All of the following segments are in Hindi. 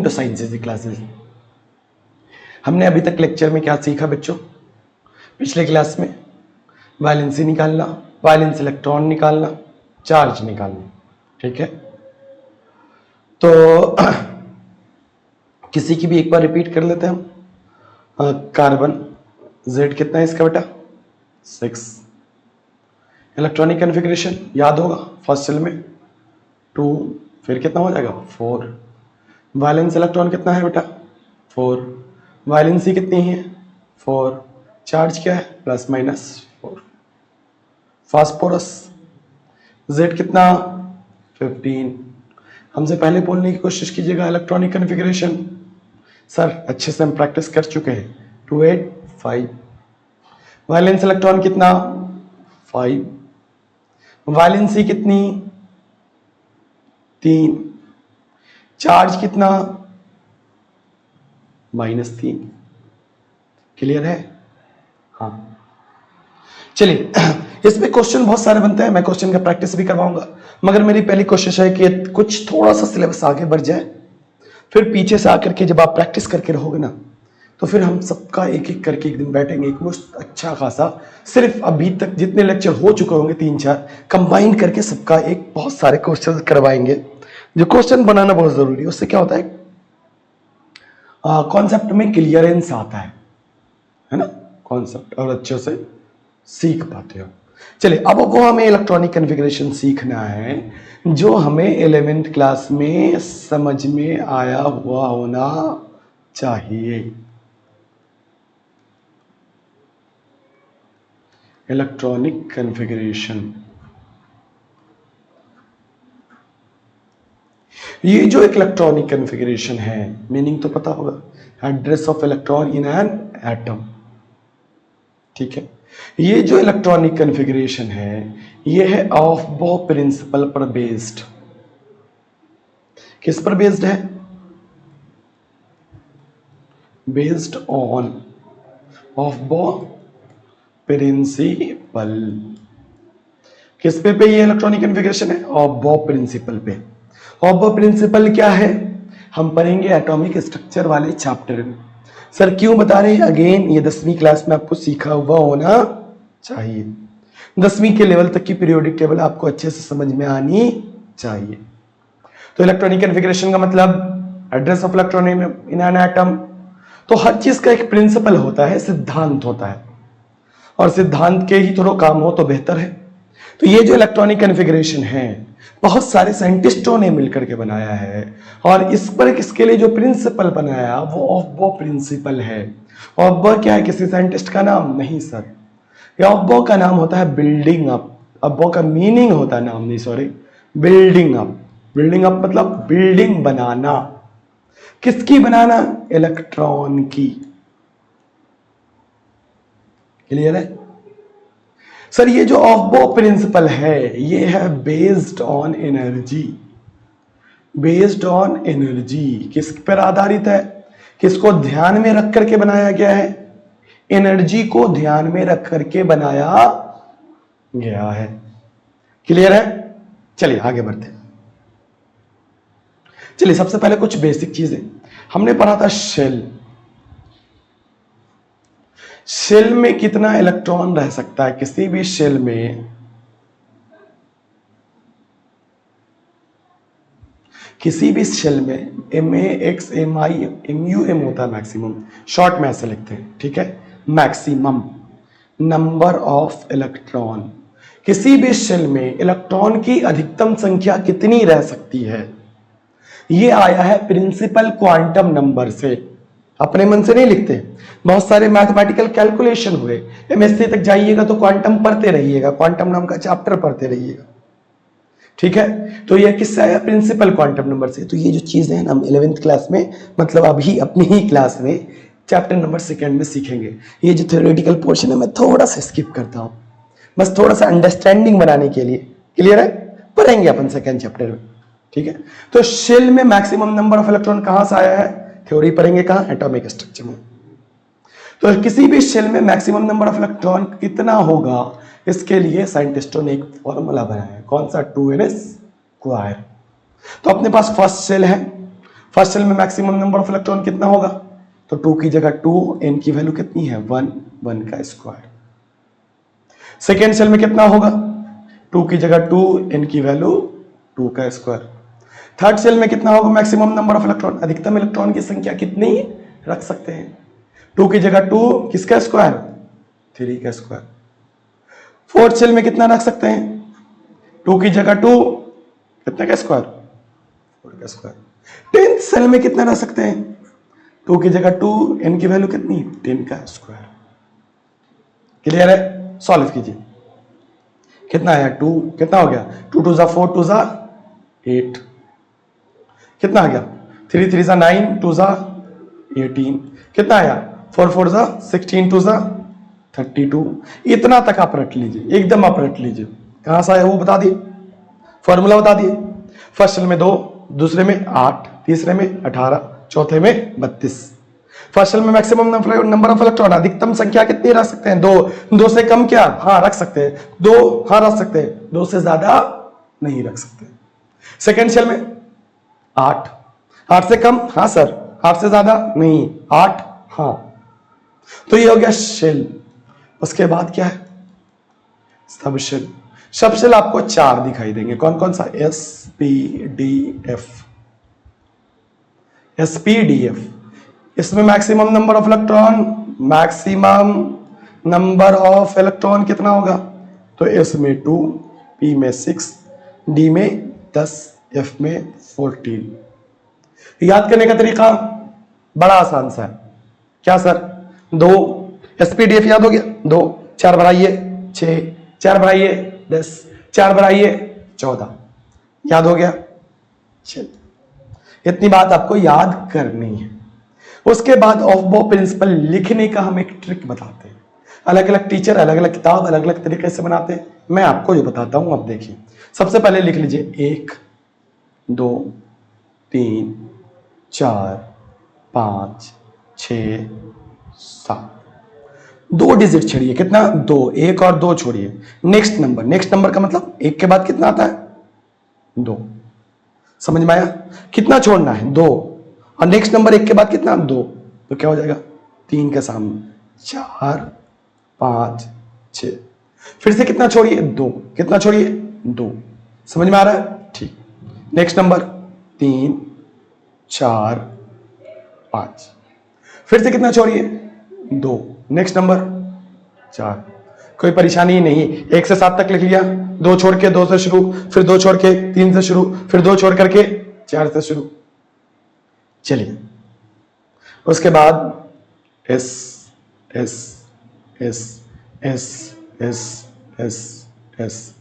Welcome to science easy classes. हमने अभी तक लेक्चर में क्या सीखा बच्चों? पिछले क्लास में वैलेंसी निकालना, वैलेंस इलेक्ट्रॉन निकालना, चार्ज निकालना। ठीक है, तो किसी की भी एक बार रिपीट कर लेते हैं हम। कार्बन Z कितना है इसका बेटा? 6। इलेक्ट्रॉनिक कन्फिग्रेशन याद होगा, फर्स्ट सेल में 2, फिर कितना हो जाएगा 4। वैलेंस इलेक्ट्रॉन कितना है बेटा? 4। वैलेंसी कितनी है? 4। चार्ज क्या है? +-4। फास्फोरस Z कितना? 15। हमसे पहले बोलने की कोशिश कीजिएगा इलेक्ट्रॉनिक कन्फिग्रेशन। सर अच्छे से हम प्रैक्टिस कर चुके हैं। 2 8 5। वैलेंस इलेक्ट्रॉन कितना? 5। वैलेंसी कितनी? 3। चार्ज कितना? -3। क्लियर है? हाँ, चलिए इसमें क्वेश्चन बहुत सारे बनते हैं, मैं क्वेश्चन का प्रैक्टिस भी करवाऊंगा, मगर मेरी पहली कोशिश है कि कुछ थोड़ा सा सिलेबस आगे बढ़ जाए, फिर पीछे से आकर के जब आप प्रैक्टिस करके रहोगे ना, तो फिर हम सबका एक एक करके एक दिन बैठेंगे, एक मुश्त अच्छा खासा, सिर्फ अभी तक जितने लेक्चर हो चुके होंगे 3-4 कंबाइन करके सबका एक बहुत सारे क्वेश्चन करवाएंगे। जो क्वेश्चन बनाना बहुत जरूरी है, उससे क्या होता है कॉन्सेप्ट में क्लियरेंस आता है ना, कॉन्सेप्ट और अच्छे से सीख पाते हो। चलिए अब वो हमें इलेक्ट्रॉनिक कन्फिग्रेशन सीखना है जो हमें 11th क्लास में समझ में आया हुआ होना चाहिए। इलेक्ट्रॉनिक कन्फिग्रेशन, ये जो एक इलेक्ट्रॉनिक कन्फिग्रेशन है, मीनिंग तो पता होगा, address of electron in an atom. ठीक है, ये जो इलेक्ट्रॉनिक कन्फिग्रेशन है ये है ऑफ-बॉ प्रिंसिपल पर बेस्ड। किस पर बेस्ड है? Based on Aufbau principle. किस पे ये इलेक्ट्रॉनिक कन्फिग्रेशन है? ऑफ-बॉ प्रिंसिपल पे। ऑफ-बॉ प्रिंसिपल क्या है हम पढ़ेंगे एटॉमिक स्ट्रक्चर वाले चैप्टर में। सर क्यों बता रहे हैं? अगेन ये 10वीं क्लास में आपको सीखा हुआ होना चाहिए। 10वीं के लेवल तक की पीरियोडिक टेबल आपको अच्छे से समझ में आनी चाहिए। तो इलेक्ट्रॉनिक कन्फिग्रेशन का मतलब address of electron in an atom. तो हर चीज का एक प्रिंसिपल होता है, सिद्धांत होता है, और सिद्धांत के ही थोड़ा काम हो तो बेहतर है। तो ये जो इलेक्ट्रॉनिक कन्फिग्रेशन है बहुत सारे साइंटिस्टों ने मिलकर के बनाया है, और इस पर इसके लिए जो प्रिंसिपल बनाया वो ऑफ-बॉ प्रिंसिपल है। ऑफ-बॉ क्या है? किसी साइंटिस्ट का नाम नहीं सर, ऑफ-बॉ का नाम होता है बिल्डिंग अप। ऑफ-बॉ का मीनिंग होता है, नाम नहीं sorry, building up. Building up मतलब बिल्डिंग बनाना। किसकी बनाना? इलेक्ट्रॉन की। क्लियर है? सर ये जो ऑफ-बॉ प्रिंसिपल है ये है based on energy. Based on energy किस पर आधारित है? किसको ध्यान में रख करके बनाया गया है? एनर्जी को ध्यान में रख करके बनाया गया है। क्लियर है? चलिए आगे बढ़ते हैं। चलिए सबसे पहले कुछ बेसिक चीजें हमने पढ़ा था। शेल, शेल में कितना इलेक्ट्रॉन रह सकता है? किसी भी शेल में MAX MUM होता है मैक्सिमम, शॉर्ट में ऐसे लिखते हैं। ठीक है, मैक्सिमम नंबर ऑफ इलेक्ट्रॉन। किसी भी शेल में इलेक्ट्रॉन की अधिकतम संख्या कितनी रह सकती है? ये आया है प्रिंसिपल क्वांटम नंबर से, अपने मन से नहीं लिखते। बहुत सारे मैथमेटिकल कैलकुलेशन हुए, MSc तक जाइएगा तो क्वांटम पढ़ते रहिएगा, क्वांटम नाम का चैप्टर पढ़ते रहिएगा। ठीक है, तो ये किससे आया? प्रिंसिपल क्वांटम नंबर से। तो ये जो चीजें हैं हम 11th क्लास में, मतलब अभी अपनी ही क्लास में चैप्टर नंबर 2 में सीखेंगे। ये जो थ्योरेटिकल पोर्शन है मैं थोड़ा सा स्किप करता हूं, बस थोड़ा सा अंडरस्टैंडिंग बनाने के लिए। क्लियर है? पढ़ेंगे अपन 2nd चैप्टर में। ठीक है, तो शेल में मैक्सिमम नंबर ऑफ इलेक्ट्रॉन कहां से आया है? थ्योरी पढ़ेंगे कहां? एटॉमिक स्ट्रक्चर में। तो किसी भी शेल में मैक्सिमम नंबर ऑफ इलेक्ट्रॉन कितना होगा, इसके लिए साइंटिस्टों ने एक फॉर्मूला बनाया है। कौन सा? 2n² तो अपने पास फर्स्ट शेल है, फर्स्ट सेल में मैक्सिमम नंबर ऑफ इलेक्ट्रॉन कितना होगा, तो 2 की जगह 2, n की वैल्यू कितनी है 1, 1 का स्क्वायर। सेकेंड सेल में कितना होगा, 2 की जगह 2, n की वैल्यू 2 का स्क्वायर। थर्ड सेल में कितना होगा मैक्सिमम नंबर ऑफ इलेक्ट्रॉन, अधिकतम इलेक्ट्रॉन की संख्या कितनी रख सकते हैं, 2 की जगह 2 किसका स्क्वायर 3 का स्क्वायर। फोर्थ सेल में कितना रख सकते हैं, 2 की जगह 2 कितने का स्क्वायर 4 का स्क्वायर। टेंथ सेल में कितना रख सकते हैं, 2 की जगह 2, n की वैल्यू कितनी 10 का स्क्वायर। क्लियर है, सॉल्व कीजिए। कितना आया 2, कितना हो गया 2 2 4 2 8, कितना आ गया 3 3 9 2 18, कितना आया 4 4 16 2 32। इतना तक आप रट लीजिए, एकदम आप रट लीजिए। कहां से आया वो बता दिए, फॉर्मूला बता दिए। फर्स्ट सेल में 2, दूसरे में 8, तीसरे में 18, चौथे में 32। फर्स्ट सेल में मैक्सिमम नंबर ऑफ इलेक्ट्रॉन, अधिकतम संख्या कितनी रख सकते हैं 2, 2 से कम क्या हाँ रख सकते हैं 2, हाँ रख सकते हैं 2 से ज्यादा नहीं रख सकते। सेकेंड सेल में 8, 8 से कम हाँ सर, 8 से ज्यादा नहीं 8 हाँ। तो ये हो गया शेल। उसके बाद क्या है सब शेल। सब शेल आपको 4 दिखाई देंगे, कौन कौन सा, S P D F, S P D F. इसमें maximum number of electron, maximum number of electron कितना होगा, तो एस में 2, पी में 6, डी में 10, एफ में 14। याद करने का तरीका बड़ा आसान सा है, क्या सर 2 एसपीडीएफ याद हो गया, 2 4 बढ़ाइए 6, 4 बढ़ाइए 10, 4 बढ़ाइए 14, याद हो गया। चलिए इतनी बात आपको याद करनी है। उसके बाद ऑफ बो प्रिंसिपल लिखने का हम एक ट्रिक बताते हैं। अलग अलग टीचर अलग अलग किताब अलग अलग तरीके से बनाते हैं, मैं आपको जो बताता हूं अब देखिए। सबसे पहले लिख लीजिए 1 2 3 4 5 6 7, 2 डिजिट छोड़िए, कितना 2, 1 और 2 छोड़िए, नेक्स्ट नंबर, नेक्स्ट नंबर का मतलब 1 के बाद कितना आता है 2, समझ में आया। कितना छोड़ना है 2, और नेक्स्ट नंबर 1 के बाद कितना 2, तो क्या हो जाएगा 3 के सामने 4 5 6, फिर से कितना छोड़िए 2, कितना छोड़िए 2, समझ में आ रहा है ठीक। नेक्स्ट नंबर 3 4 5, फिर से कितना छोड़िए 2, नेक्स्ट नंबर 4, कोई परेशानी ही नहीं। 1 से 7 तक लिख लिया, 2 छोड़ के 2 से शुरू, फिर 2 छोड़ के 3 से शुरू, फिर 2 छोड़ करके 4 से शुरू। चलिए उसके बाद S S S S S S S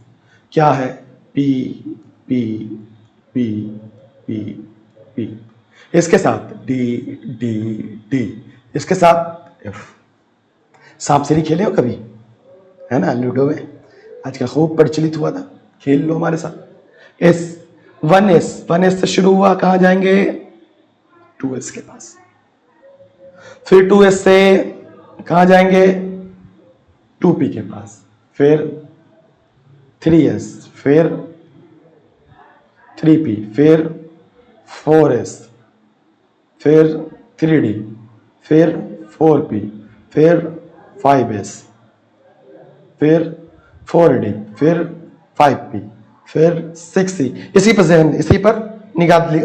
क्या है, P P P P P, इसके साथ डी डी डी, इसके साथ एफ। सांप सीढ़ी खेले हो कभी, है ना, लूडो में आजकल खूब प्रचलित हुआ था, खेल लो हमारे साथ। एस 1s से शुरू हुआ, कहां जाएंगे 2s के पास, फिर 2s से कहां जाएंगे 2p के पास, फिर 3s, फिर 3p, फिर 4s, फिर 3d, फिर 4p, फिर 5s, फिर 4d, फिर 5p, फिर 6c। इसी पर ध्यान, इसी पर निगाह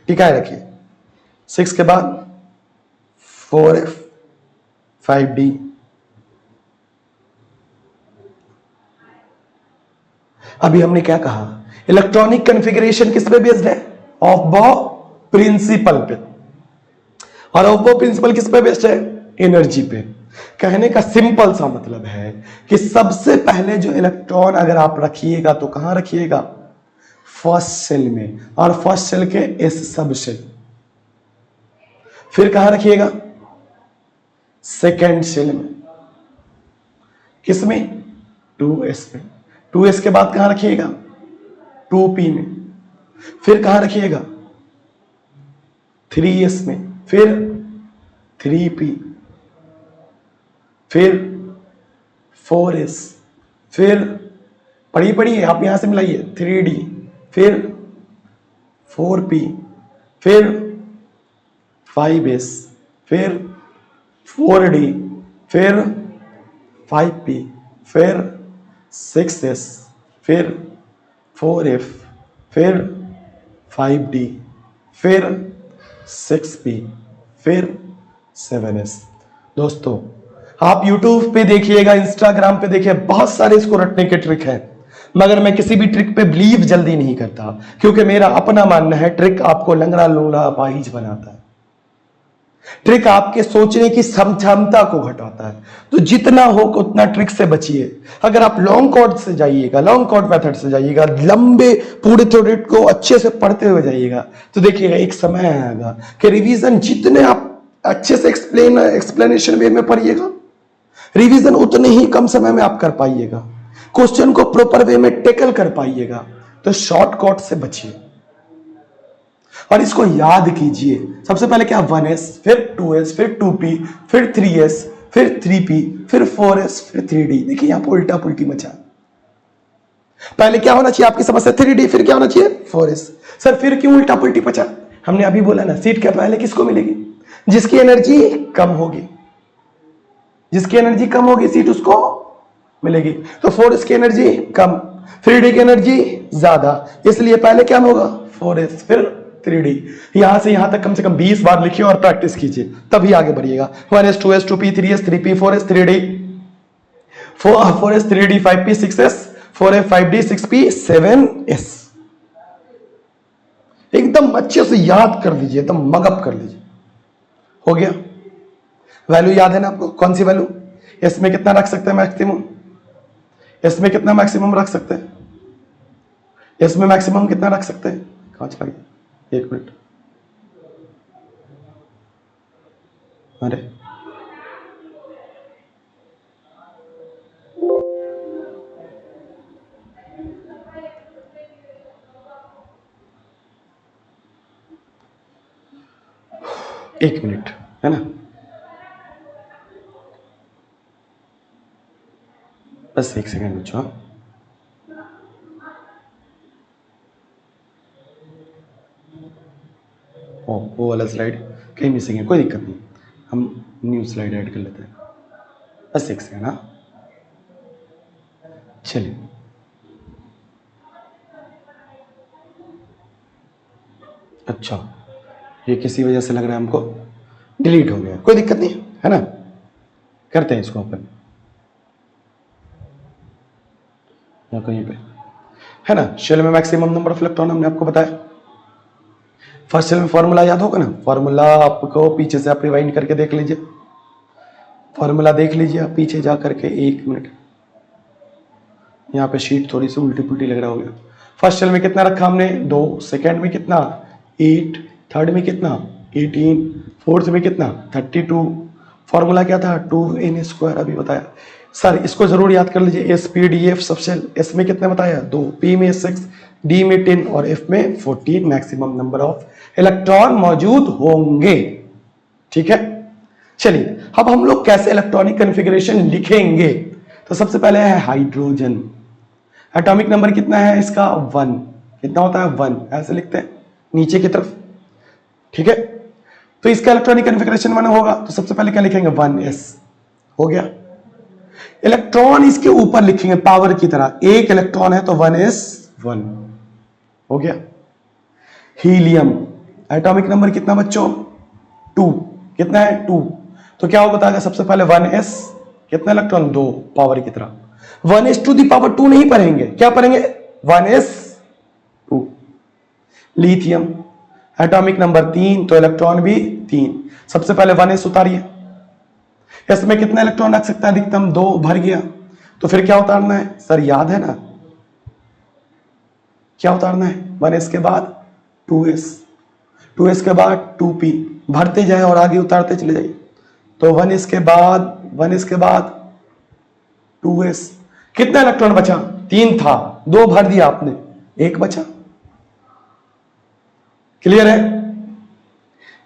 टिकाए रखिए। 6 के बाद 4f 5d, अभी हमने क्या कहा, इलेक्ट्रॉनिक कॉन्फ़िगरेशन किस पे बेस्ड है, ऑफ बो प्रिंसिपल पे। और ऑफ बो प्रिंसिपल किस पे बेस्ड है, एनर्जी पे। कहने का सिंपल सा मतलब है कि सबसे पहले जो इलेक्ट्रॉन अगर आप रखिएगा तो कहां रखिएगा, फर्स्ट सेल में, और फर्स्ट सेल के एस सब सेल। फिर कहां रखिएगा, सेकेंड सेल में, किसमें 2s में। 2s के बाद कहां रखिएगा 2p में, फिर कहां रखिएगा 3s में, फिर 3p, फिर 4s, फिर पढ़िए पढ़िए आप यहां से मिलाइए 3d, फिर 4p, फिर 5s, फिर 4d, फिर 5p, फिर 6s, फिर 4f, फिर 5d, फिर 6p, फिर 7s। दोस्तों आप YouTube पे देखिएगा, Instagram पे देखिए, बहुत सारे इसको रटने के ट्रिक है, मगर मैं किसी भी ट्रिक पे बिलीव जल्दी नहीं करता, क्योंकि मेरा अपना मानना है ट्रिक आपको लंगड़ा लूंगड़ा अपाहिज बनाता है। ट्रिक आपके सोचने की क्षमता को घटाता है। तो जितना हो उतना ट्रिक से बचिए। अगर आप लॉन्ग कॉर्ड से जाइएगा, लॉन्ग कॉर्ड मेथड से जाइएगा, लंबे पूरे थ्योरेट को अच्छे से पढ़ते हुए जाइएगा, तो देखिएगा एक समय आएगा कि रिवीजन जितने आप अच्छे से एक्सप्लेनेशन वे में पढ़िएगा, रिवीजन उतने ही कम समय में आप कर पाइएगा, क्वेश्चन को प्रॉपर वे में टेकल कर पाइएगा। तो शॉर्टकट से बचिए और इसको याद कीजिए। सबसे पहले क्या, 1s, फिर 2s, फिर 2p, फिर 3s, फिर 3p, फिर 4s, फिर 3d। देखिए यहां पर उल्टा पुल्टी मचा। पहले क्या होना चाहिए आपकी समस्या, 3d, फिर क्या होना चाहिए, 4s। सर फिर क्यों उल्टा पुल्टी मचा? हमने अभी बोला ना, सीट क्या पहले किसको मिलेगी, जिसकी एनर्जी कम होगी। जिसकी एनर्जी कम होगी सीट उसको मिलेगी। तो 4s की एनर्जी कम, 3d की एनर्जी ज्यादा, इसलिए पहले क्या होगा, 4s, फिर 3d। यहां से यहां तक कम से कम 20 बार लिखिए और प्रैक्टिस कीजिए, तभी आगे बढ़िएगा। 1s, 2s, 2p, 3s, 3p, 4s, 3d, 4s, 3d, 5p, 6s, 4f, 5d, 6p, 7s। एकदम अच्छे से याद कर लीजिए, एकदम मगअप कर लीजिए। हो गया? वैल्यू याद है ना आपको, कौन सी वैल्यू? इसमें कितना रख सकते हैं मैक्सिमम, इसमें कितना मैक्सिमम रख सकते हैं, इसमें मैक्सिमम कितना रख सकते हैं? कहां चला गया, एक मिनट, अरे एक मिनट, है ना, बस एक सेकेंड बच्चों। वो वाला स्लाइड कहीं मिसिंग है, कोई दिक्कत नहीं, हम न्यू स्लाइड ऐड कर लेते हैं। बस एक सेकेंड। हाँ चलिए, अच्छा ये किसी वजह से लग रहा है हमको डिलीट हो गया, कोई दिक्कत नहीं है ना, करते हैं इसको ओपन या कहीं पे, है ना। शेल में मैक्सिमम नंबर ऑफ इलेक्ट्रॉन हमने आपको बताया। फर्स्ट शेल में फॉर्मूला याद होगा ना, फॉर्मूला आपको पीछे से आप रिवाइंड करके देख लीजिए, फॉर्मूला देख लीजिए आप पीछे जा करके। एक मिनट, यहाँ पे शीट थोड़ी सी उल्टी पुल्टी लग रहा होगा। फर्स्ट शेल में कितना रखा हमने, 2, सेकेंड में कितना, 8, थर्ड में कितना, 18, फोर्थ में कितना, 32। फॉर्मूला क्या था, 2n², अभी बताया। सर इसको जरूर याद कर लीजिए, एस पी डी एफ सब शेल, एस में कितने बताया, 2, पी में 6, डी में 10 और एफ में 14 मैक्सिमम नंबर ऑफ इलेक्ट्रॉन मौजूद होंगे। ठीक है, चलिए अब हम लोग कैसे इलेक्ट्रॉनिक कॉन्फ़िगरेशन लिखेंगे। तो सबसे पहले है हाइड्रोजन, एटॉमिक नंबर कितना है इसका, 1। कितना होता है, 1, ऐसे लिखते हैं नीचे की तरफ। ठीक है, तो इसका इलेक्ट्रॉनिक कॉन्फ़िगरेशन 1 होगा, तो सबसे पहले क्या लिखेंगे, 1s। हो गया। इलेक्ट्रॉन इसके ऊपर लिखेंगे पावर की तरह, एक इलेक्ट्रॉन है तो 1s1। हो गया। हीलियम, एटॉमिक नंबर कितना बच्चों, 2। कितना है, 2। तो क्या होगा, बताएगा सबसे पहले 1s, कितना इलेक्ट्रॉन, 2, पावर की तरह। 1s टू दी पावर 2 नहीं पढ़ेंगे, क्या पढ़ेंगे, 1s2। लिथियम, एटॉमिक नंबर 3, तो इलेक्ट्रॉन भी 3। सबसे पहले 1s उतारिए, इसमें कितना इलेक्ट्रॉन रख सकता है अधिकतम, 2, भर गया। तो फिर क्या उतारना है सर, याद है ना, क्या उतारना है, 1s के बाद 2s, 2s के बाद 2p, भरते जाए और आगे उतारते चले जाइए। तो 1s के बाद 2s, कितना इलेक्ट्रॉन बचा, 3 था, 2 भर दिया आपने, 1 बचा। क्लियर है।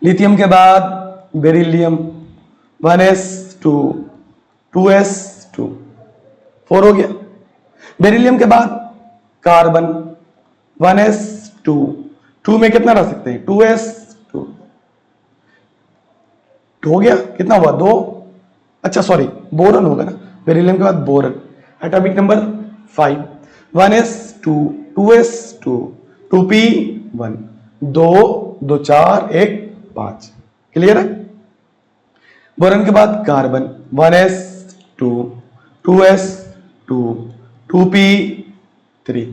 लिथियम के बाद बेरिलियम, 1s2, 2s2, 4 हो गया। बेरिलियम के बाद कार्बन, 1s2, 2 में कितना रख सकते हैं, 2s2। हो गया, कितना हुआ 2, अच्छा सॉरी बोरन होगा ना, बेरिलियम के बाद boron. Atomic number 5, 1s2 2s2 2p1 2 2 4 1 5, clear है। बोरन के बाद कार्बन 1s2 2s2 2p3,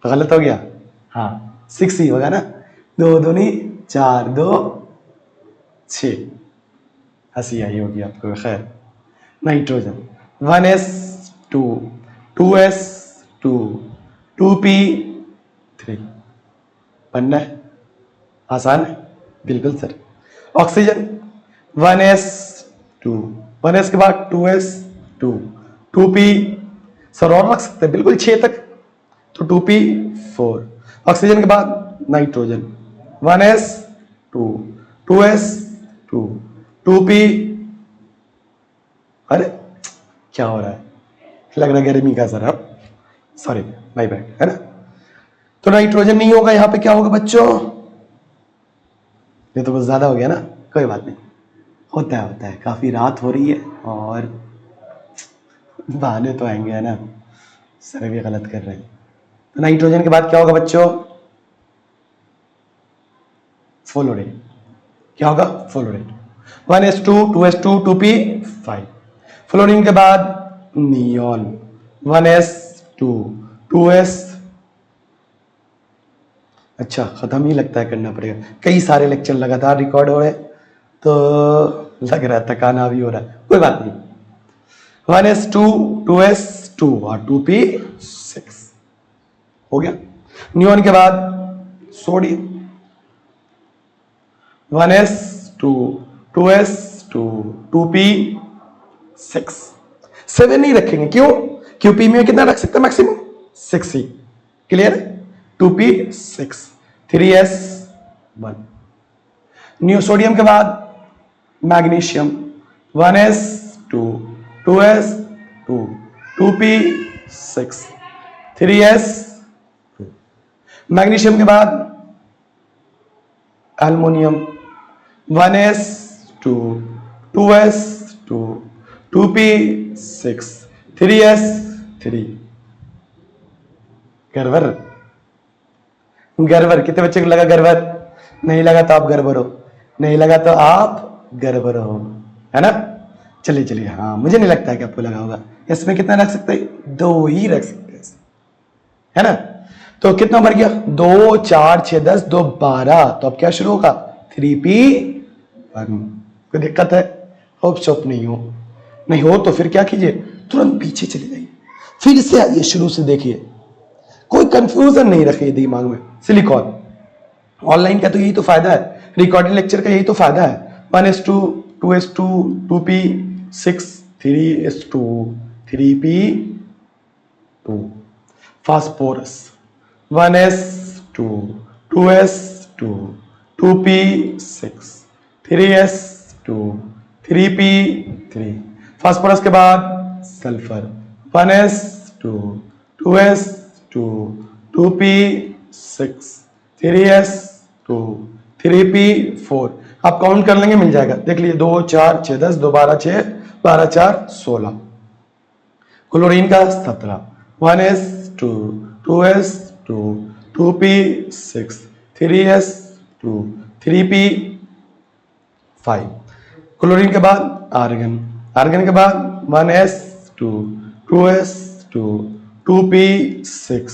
गलत हो गया, हाँ 6 ही होगा ना, 2 दूनी 4 2 6, हंसी आई होगी आपको, खैर। नाइट्रोजन 1s2 2s2 2p3, बनना है, आसान है, बिल्कुल सर। ऑक्सीजन 1s2 1s के बाद 2s2 2p, सर और रख सकते हैं बिल्कुल 6 तक, तो 2p4। ऑक्सीजन के बाद नाइट्रोजन 1s2 2s2 2p, अरे क्या हो रहा है, लग रहा है गर्मी का सर, अब सॉरी माय बैड, है ना। तो नाइट्रोजन नहीं होगा, यहां पे क्या होगा बच्चों, ये तो कुछ ज्यादा हो गया ना, कोई बात नहीं, होता है, काफी रात हो रही है और बहाने तो आएंगे, है ना, सर भी गलत कर रहे हैं। तो नाइट्रोजन के बाद क्या होगा बच्चों, फ्लोरीन, क्या होगा fluorine 1s2 2s2 2p5। Fluorine के बाद नियॉन 1s2 2s, अच्छा खत्म ही लगता है, करना पड़ेगा, कई सारे लेक्चर लगातार रिकॉर्ड हो रहे हैं तो लग रहा है थकाना भी हो रहा है, कोई बात नहीं। 1s2 2s2 और 2p6 हो गया। नियॉन के बाद सोडियम 1s2 2s2 2p6, 7 नहीं रखेंगे, क्यों, क्योंकि में कितना रख सकते हैं मैक्सिमम 6 ही, क्लियर, 2p6 3s1। न्यू सोडियम के बाद magnesium 1s2 2s2 2p6 3s2। Magnesium के बाद aluminium 1s2 2s2 2p6 3s3। गर्वर, गर्वर कितने बच्चे को लगा गर्वर, नहीं लगा तो आप गर्वर हो, नहीं लगा तो आप गर्वर हो, है ना। चलिए हाँ, मुझे नहीं लगता है कि आपको लगा होगा। इसमें कितना रख सकते हैं, 2 ही रख सकते हैं, है ना। तो कितना बढ़ गया, 2 4 6 10 2 12, तो अब क्या शुरू होगा 3p1। कोई दिक्कत है, होप शोप नहीं हो तो फिर क्या कीजिए, तुरंत पीछे चले जाइए, फिर से आइए शुरू से देखिए, कोई कंफ्यूजन नहीं रखिए दिमाग में। सिलिकॉन ऑनलाइन का तो यही तो फायदा है, रिकॉर्डिंग लेक्चर का यही तो फायदा है। 1s2 2s2 2p6 3s2 3p2। Phosphorus 1s2 2s2 2p6 3s2 3p3। Phosphorus के बाद sulphur 1s2 2s2 2p6 3s2 3p4। आप काउंट कर लेंगे मिल जाएगा, देख लीजिए 2 4 6 10 2 12 6 12 4 16। क्लोरीन का 17 1s2 2s2 2p6 3s2 3p5। Chlorine के बाद आर्गन, आर्गन के बाद 1s2 2s2 2p6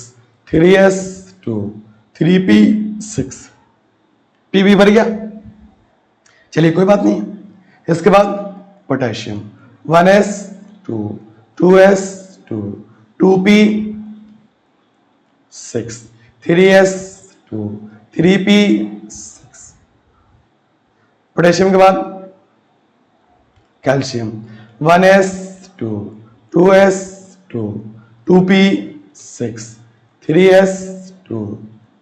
3s2 3p6। PB भर गया, चलिए कोई बात नहीं। इसके बाद potassium 1s2 2s2 2p6 3s2 3p6। Potassium के बाद calcium 1s2 2s2 2p6 3s2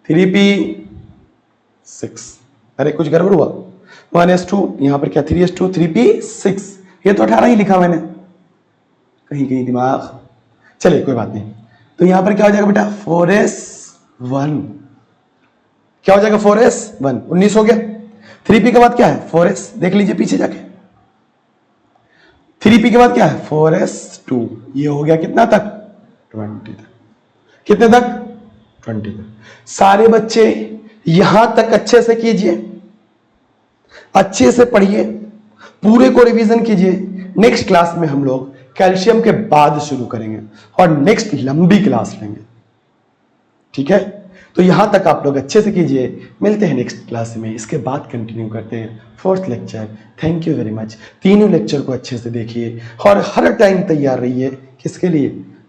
3p6। अरे कुछ गड़बड़ हुआ, 1s2 यहां पर क्या 3s2 3p6, ये तो 18 ही लिखा मैंने, कहीं दिमाग, चलिए कोई बात नहीं। तो यहां पर क्या हो जाएगा बेटा 4s1, क्या हो जाएगा 4s1 19 हो गया। 3p के बाद क्या है 4s, देख लीजिए पीछे जाके। 3p के बाद क्या है 4s2, ये हो गया कितना तक 20 तक। कितने तक 20 तक। सारे बच्चे यहां तक अच्छे से कीजिए, अच्छे से पढ़िए, पूरे को रिवीजन कीजिए। नेक्स्ट क्लास में हम लोग कैल्शियम के बाद शुरू करेंगे और नेक्स्ट लंबी क्लास लेंगे, ठीक है। तो यहां तक आप लोग अच्छे से कीजिए, मिलते हैं नेक्स्ट क्लास में, इसके बाद कंटिन्यू करते हैं 4th lecture. Thank you very much. तीनों लेक्चर को अच्छे से देखिए और हर टाइम तैयार रहिए। किसके लिए?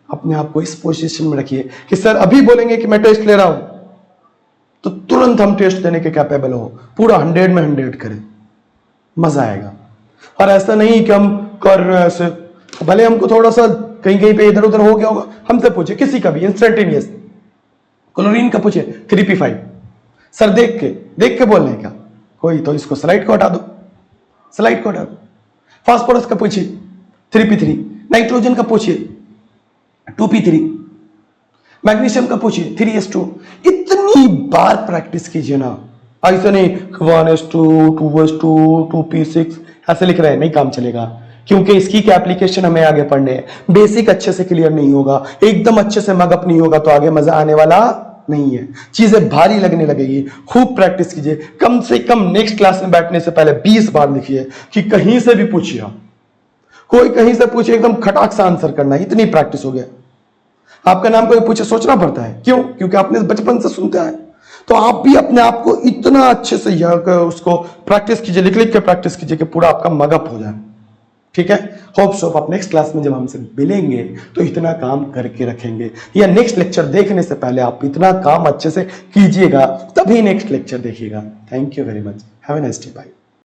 अपने आप को इस पोजीशन में रखिए कि सर अभी बोलेंगे कि मैं टेस्ट ले रहा हूं तो तुरंत हम टेस्ट देने के कैपेबल हो, पूरा 100 में 100 करें, मजा आएगा। और ऐसा नहीं कि हम कर रहे हैं ऐसे, भले हमको थोड़ा सा कहीं कहीं पे इधर उधर हो गया होगा, हमसे पूछे किसी का भी इंस्टेंटेनियस, क्लोरीन का पूछे 3p5, सर देख के बोलने का कोई, तो इसको स्लाइड को हटा दो, स्लाइड को हटा दो। फास्फोरस का पूछिए 3p3, नाइट्रोजन का पूछिए 2p3, मैग्नीशियम का पूछिए 3s2। इतनी बार प्रैक्टिस कीजिए ना, ऐसे नहीं 1s2 2s2 2p6 ऐसे लिख रहे हैं, नहीं काम चलेगा, क्योंकि इसकी क्या एप्लीकेशन हमें आगे पढ़ने हैं। बेसिक अच्छे से क्लियर नहीं होगा, एकदम अच्छे से मगअप नहीं होगा तो आगे मजा आने वाला नहीं है, चीजें भारी लगने लगेगी। खूब प्रैक्टिस कीजिए, कम से कम नेक्स्ट क्लास में बैठने से पहले 20 बार लिखिए कि कहीं से भी पूछिए, कोई कहीं से पूछे एकदम खटाक से आंसर करना, इतनी प्रैक्टिस हो गया। आपका नाम कोई पूछे सोचना पड़ता है, क्यों? क्योंकि आपने बचपन से सुनते आए। तो आप भी अपने आप को इतना अच्छे से उसको प्रैक्टिस कीजिए, लिख लिख के प्रैक्टिस कीजिए कि पूरा आपका मगअप हो जाए, ठीक है। होप सो आप नेक्स्ट क्लास में जब हमसे मिलेंगे तो इतना काम करके रखेंगे, या नेक्स्ट लेक्चर देखने से पहले आप इतना काम अच्छे से कीजिएगा, तभी नेक्स्ट लेक्चर देखिएगा। Thank you very much, have a nice day, bye.